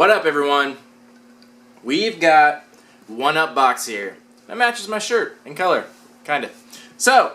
What up, everyone? We've got one up box here. That matches my shirt in color, kind of. So,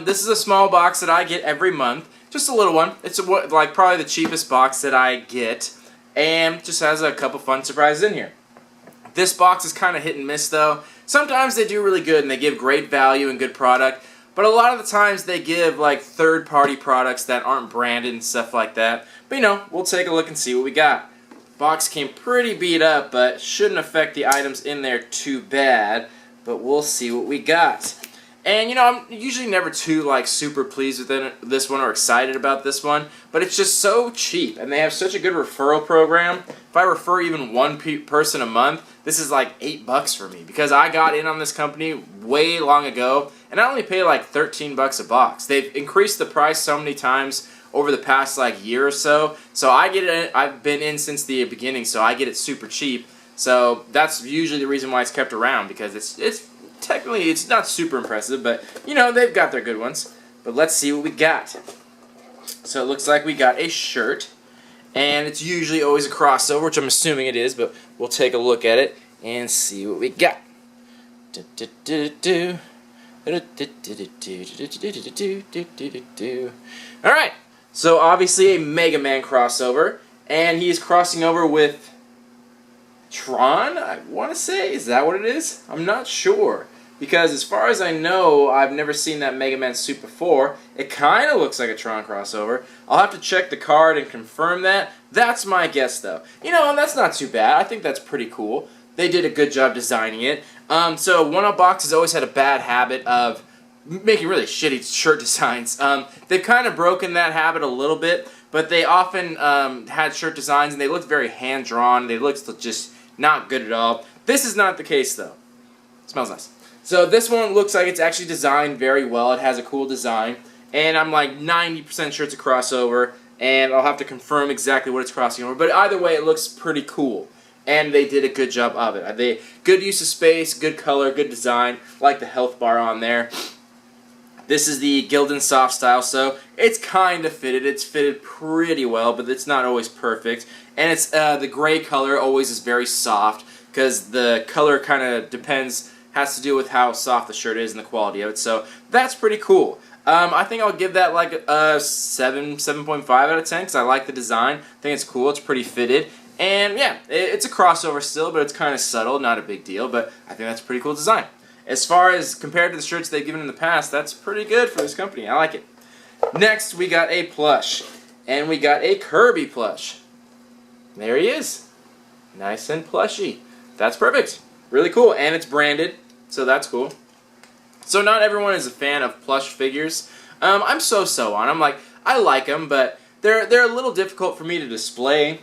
this is a small box that I get every month. Just a little one. It's like probably the cheapest box that I get, and just has a couple fun surprises in here. This box is kind of hit and miss though. Sometimes they do really good and they give great value and good product, but a lot of the times they give like third-party products that aren't branded and stuff like that. But you know, we'll take a look and see what we got. Box came pretty beat up, but shouldn't affect the items in there too bad. But we'll see what we got. And you know, I'm usually never too like super pleased with this one or excited about this one, but it's just so cheap, and they have such a good referral program. If I refer even one person a month, this is like $8 for me because I got in on this company way long ago, and I only pay like $13 a box. They've increased the price so many times over the past like year or so. So I get it. I've been in since the beginning, so I get it super cheap. So that's usually the reason why it's kept around, because it's technically, it's not super impressive, but, you know, they've got their good ones. But let's see what we got. So it looks like we got a shirt, and it's usually always a crossover, which I'm assuming it is, but we'll take a look at it and see what we got. Alright, so obviously a Mega Man crossover, and he's crossing over with Tron, I want to say. Is that what it is? I'm not sure. Because as far as I know, I've never seen that Mega Man suit before. It kind of looks like a Tron crossover. I'll have to check the card and confirm that. That's my guess, though. You know, and that's not too bad. I think that's pretty cool. They did a good job designing it. So One-Up Box has always had a bad habit of making really shitty shirt designs. They've kind of broken that habit a little bit, but they often had shirt designs, and they looked very hand-drawn. They looked just not good at all. This is not the case, though. Smells nice. So this one looks like it's actually designed very well. It has a cool design, and I'm like 90% sure it's a crossover, and I'll have to confirm exactly what it's crossing over. But either way, it looks pretty cool, and they did a good job of it. Good use of space, good color, good design. Like the health bar on there. This is the Gildan Soft style, so it's kind of fitted. It's fitted pretty well, but it's not always perfect. And it's the gray color always is very soft, because the color kind of has to do with how soft the shirt is and the quality of it. So that's pretty cool. I think I'll give that like a 7.5 out of 10, because I like the design. I think it's cool. It's pretty fitted. And yeah, it's a crossover still, but it's kind of subtle, not a big deal. But I think that's a pretty cool design. As far as compared to the shirts they've given in the past, that's pretty good for this company. I like it. Next, we got a plush. And we got a Kirby plush. There he is. Nice and plushy. That's perfect. Really cool. And it's branded, so that's cool. So not everyone is a fan of plush figures. I'm so-so on them. Like, I like them, but they're a little difficult for me to display.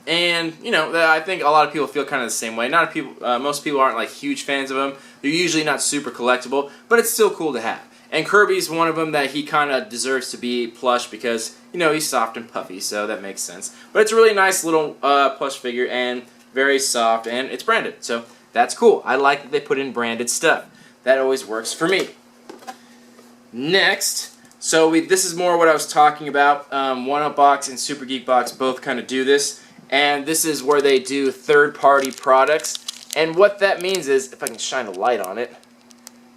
And, you know, I think a lot of people feel kind of the same way. Most people aren't like huge fans of them. They're usually not super collectible, but it's still cool to have. And Kirby's one of them that he kind of deserves to be plush because, you know, he's soft and puffy, so that makes sense. But it's a really nice little plush figure, and very soft, and it's branded. So that's cool. I like that they put in branded stuff. That always works for me. Next, so this is more what I was talking about. One-Up Box and Super Geek Box both kind of do this. And this is where they do third-party products. And what that means is, if I can shine a light on it,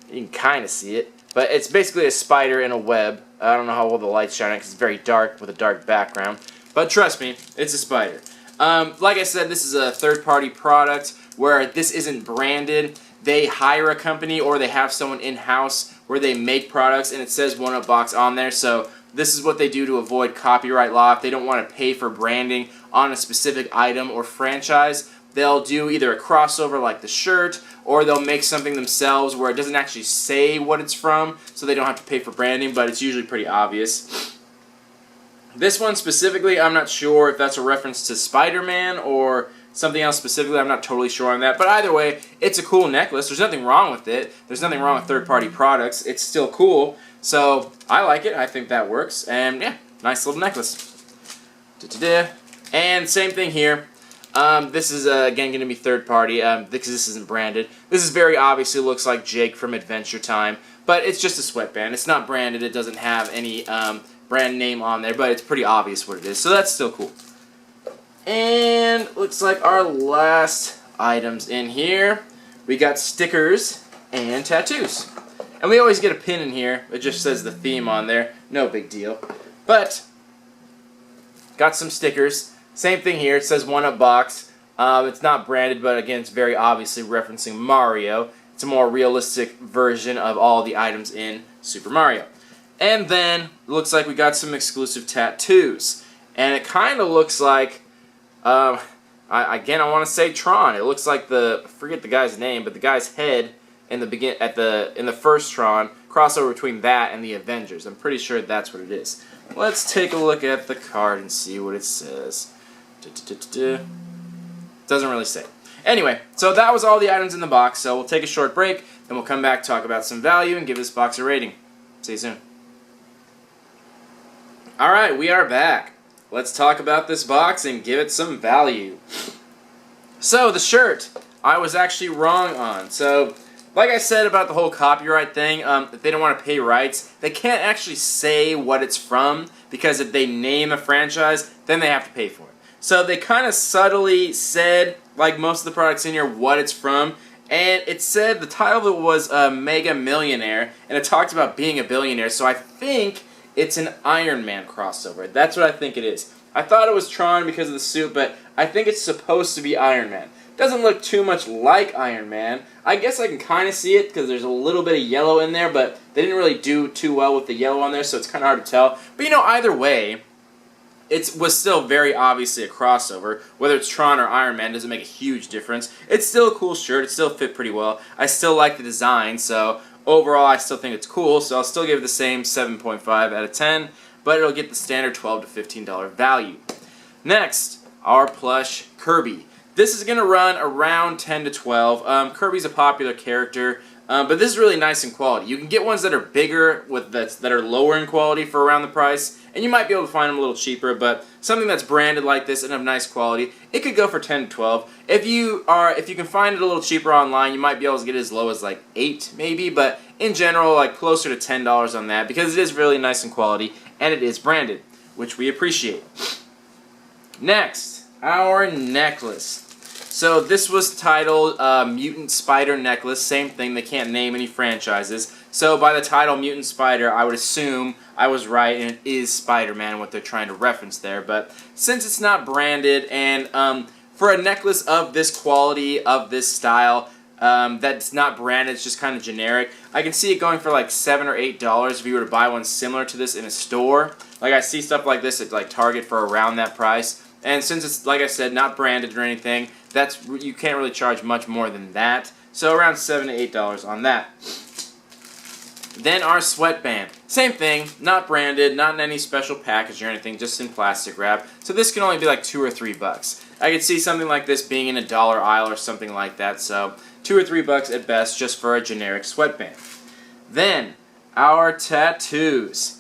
you can kind of see it. But it's basically a spider in a web. I don't know how well the light's shining because it's very dark with a dark background. But trust me, it's a spider. Like I said, this is a third-party product where this isn't branded. They hire a company or they have someone in-house where they make products, and it says One-Up Box on there. So this is what they do to avoid copyright law. If they don't want to pay for branding on a specific item or franchise, they'll do either a crossover like the shirt, or they'll make something themselves where it doesn't actually say what it's from, so they don't have to pay for branding, but it's usually pretty obvious. This one specifically, I'm not sure if that's a reference to Spider-Man or something else specifically. I'm not totally sure on that, but either way, it's a cool necklace. There's nothing wrong with it. There's nothing wrong with third-party products. It's still cool, so I like it. I think that works, and yeah, nice little necklace. And same thing here. This is, again, going to be third-party, because this isn't branded. This is very obviously looks like Jake from Adventure Time, but it's just a sweatband. It's not branded. It doesn't have any brand name on there, but it's pretty obvious what it is, so that's still cool. And looks like our last items in here, we got stickers and tattoos. And we always get a pin in here. It just says the theme on there. No big deal. But, got some stickers. Same thing here. It says 1UP box. It's not branded, but again, it's very obviously referencing Mario. It's a more realistic version of all the items in Super Mario. And then, it looks like we got some exclusive tattoos. And it kind of looks like, I want to say Tron. It looks like I forget the guy's name, but the guy's head in the first Tron, crossover between that and the Avengers. I'm pretty sure that's what it is. Let's take a look at the card and see what it says. Doesn't really say. Anyway, so that was all the items in the box, so we'll take a short break, then we'll come back, talk about some value, and give this box a rating. See you soon. Alright, we are back. Let's talk about this box and give it some value. So, the shirt, I was actually wrong on. So, like I said about the whole copyright thing, if they don't want to pay rights, they can't actually say what it's from, because if they name a franchise, then they have to pay for it. So they kind of subtly said, like most of the products in here, what it's from, and it said the title of it was Mega Millionaire, and it talked about being a billionaire, so I think it's an Iron Man crossover. That's what I think it is. I thought it was Tron because of the suit, but I think it's supposed to be Iron Man. Doesn't look too much like Iron Man. I guess I can kind of see it because there's a little bit of yellow in there, but they didn't really do too well with the yellow on there, so it's kind of hard to tell. But you know, either way, it was still very obviously a crossover. Whether it's Tron or Iron Man doesn't make a huge difference. It's still a cool shirt. It still fit pretty well. I still like the design, so overall I still think it's cool, so I'll still give it the same 7.5 out of 10, but it'll get the standard $12 to $15 value. Next, our plush Kirby. This is going to run around 10 to 12. Kirby's a popular character, but this is really nice in quality. You can get ones that are bigger, that are lower in quality for around the price, and you might be able to find them a little cheaper, but something that's branded like this and of nice quality, it could go for 10 to 12. If you can find it a little cheaper online, you might be able to get it as low as like 8 maybe, but in general, like closer to $10 on that, because it is really nice in quality, and it is branded, which we appreciate. Next, our necklace. So this was titled Mutant Spider Necklace. Same thing, they can't name any franchises. So by the title Mutant Spider, I would assume I was right and it is Spider-Man, what they're trying to reference there. But since it's not branded, and for a necklace of this quality, of this style, that's not branded, it's just kind of generic, I can see it going for like $7 or $8 if you were to buy one similar to this in a store. Like I see stuff like this at like Target for around that price. And since it's, like I said, not branded or anything, you can't really charge much more than that. So around $7 to $8 on that. Then our sweatband. Same thing, not branded, not in any special package or anything, just in plastic wrap. So this can only be like $2 or $3. I could see something like this being in a dollar aisle or something like that. So $2 or $3 at best just for a generic sweatband. Then our tattoos.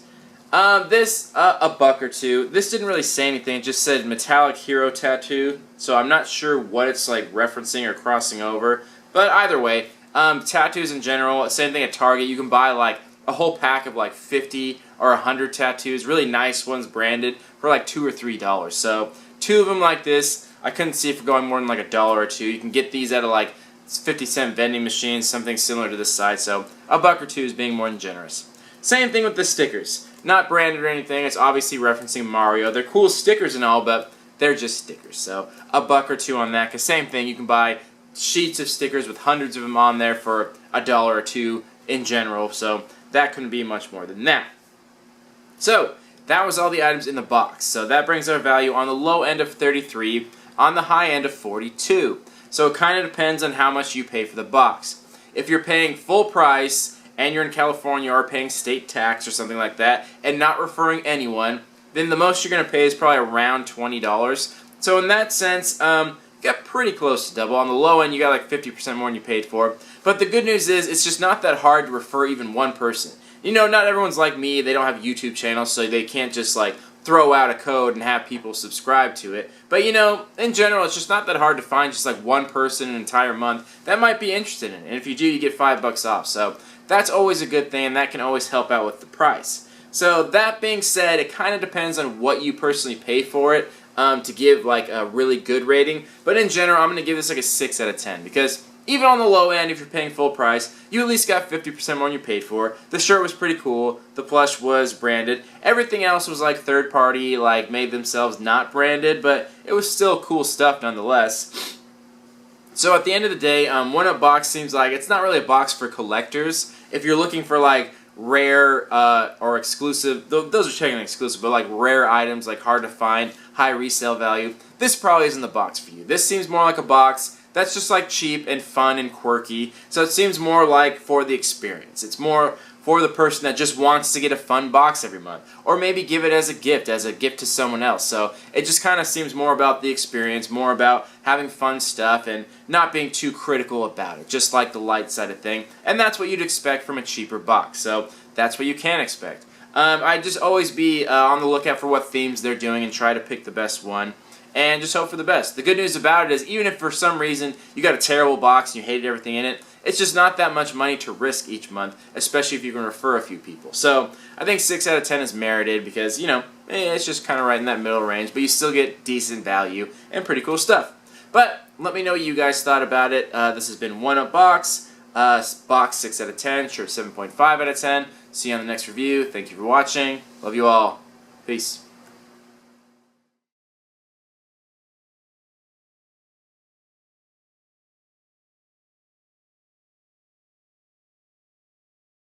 A buck or two. This didn't really say anything, it just said Metallic Hero Tattoo, so I'm not sure what it's like referencing or crossing over, but either way, tattoos in general, same thing at Target, you can buy like a whole pack of like 50 or 100 tattoos, really nice ones branded, for like $2 or $3, so 2 of them like this, I couldn't see it for going more than like $1 or $2, you can get these at a like 50-cent vending machine, something similar to this side, so a buck or two is being more than generous. Same thing with the stickers. Not branded or anything, it's obviously referencing Mario. They're cool stickers and all, but they're just stickers. So a buck or two on that, because same thing, you can buy sheets of stickers with hundreds of them on there for $1 or $2 in general, so that couldn't be much more than that. So that was all the items in the box. So that brings our value on the low end of 33, on the high end of 42. So it kind of depends on how much you pay for the box. If you're paying full price, and you're in California or paying state tax or something like that, and not referring anyone, then the most you're going to pay is probably around $20. So in that sense, you got pretty close to double. On the low end, you got like 50% more than you paid for. But the good news is, it's just not that hard to refer even one person. You know, not everyone's like me, they don't have YouTube channels, so they can't just like throw out a code and have people subscribe to it. But you know, in general, it's just not that hard to find just like one person an entire month that might be interested in it. And if you do, you get $5 off. So that's always a good thing, and that can always help out with the price. So that being said, it kind of depends on what you personally pay for it. to give like a really good rating. But in general, I'm going to give this like a 6 out of 10 because even on the low end, if you're paying full price, you at least got 50% more than you paid for. The shirt was pretty cool. The plush was branded. Everything else was like third party, like made themselves not branded, but it was still cool stuff nonetheless. So at the end of the day, One Up Box seems like it's not really a box for collectors. If you're looking for like rare or exclusive, those are technically exclusive, but like rare items, like hard to find, high resale value, this probably isn't the box for you. This seems more like a box that's just like cheap and fun and quirky. So it seems more like for the experience. It's more for the person that just wants to get a fun box every month. Or maybe give it as a gift to someone else. So it just kind of seems more about the experience, more about having fun stuff and not being too critical about it. Just like the light side of thing. And that's what you'd expect from a cheaper box. So that's what you can expect. I just always be on the lookout for what themes they're doing and try to pick the best one. And just hope for the best. The good news about it is, even if for some reason you got a terrible box and you hated everything in it, it's just not that much money to risk each month, especially if you can refer a few people. So I think 6 out of 10 is merited because, you know, it's just kind of right in that middle range, but you still get decent value and pretty cool stuff. But let me know what you guys thought about it. This has been One Up Box. Box 6 out of 10, shirt 7.5 out of 10. See you on the next review. Thank you for watching. Love you all. Peace.